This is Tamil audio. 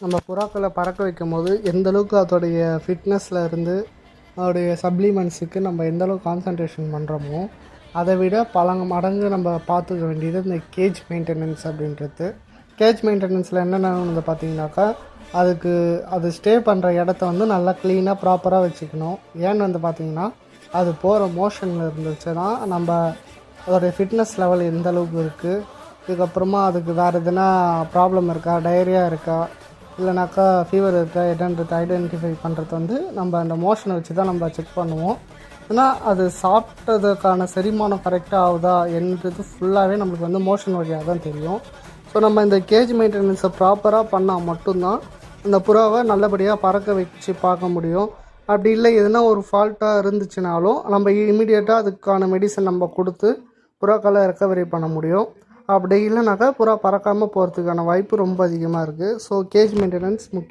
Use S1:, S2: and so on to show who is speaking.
S1: நம்ம புறாக்களை பறக்க வைக்கும் போது எந்தளவுக்கு அதோடைய ஃபிட்னஸில் இருந்து அதோடைய சப்ளிமெண்ட்ஸுக்கு நம்ம எந்தளவுக்கு கான்சன்ட்ரேஷன் பண்ணுறோமோ அதை விட பல மடங்கு நம்ம பார்த்துக்க வேண்டியது இந்த கேஜ் மெயின்டெனன்ஸ் அப்படின்றது. கேஜ் மெயின்டெனன்ஸில் என்னென்ன வந்து பார்த்திங்கனாக்கா அதுக்கு அது ஸ்டே பண்ணுற இடத்த வந்து நல்லா க்ளீனாக ப்ராப்பராக வச்சுக்கணும். ஏன்னு வந்து பார்த்திங்கன்னா அது போகிற மோஷனில் இருந்துச்சுன்னா நம்ம அதோடைய ஃபிட்னஸ் லெவல் எந்த அளவுக்கு இருக்குது, இதுக்கப்புறமா அதுக்கு வேறு எதுனா ப்ராப்ளம் இருக்கா, டயரியா இருக்கா, இல்லைனாக்கா ஃபீவர் இருக்கா என்னன்றது ஐடென்டிஃபை பண்ணுறது வந்து நம்ம அந்த மோஷனை வச்சு தான் நம்ம செக் பண்ணுவோம். ஏன்னா அது சாப்பிட்டதுக்கான செரிமானம் கரெக்டாக ஆகுதா என்றது ஃபுல்லாகவே நம்மளுக்கு வந்து மோஷன் வழியாக தான் தெரியும். ஸோ நம்ம இந்த கேஜ் மெயின்டெனன்ஸை ப்ராப்பராக பண்ணால் மட்டும்தான் அந்த புறாவை நல்லபடியாக பறக்க வச்சு பார்க்க முடியும். அப்படி இல்லை எதுனா ஒரு ஃபால்ட்டாக இருந்துச்சுனாலும் நம்ம இமீடியட்டாக அதுக்கான மெடிசன் நம்ம கொடுத்து புறாக்களை ரெக்கவரி பண்ண முடியும். அப்படி இல்லைனாக்கா புறா பறக்காமல் போகிறதுக்கான வாய்ப்பு ரொம்ப அதிகமாக இருக்குது. ஸோ கேஜ் மெயின்டெனன்ஸ் முக்கியம்.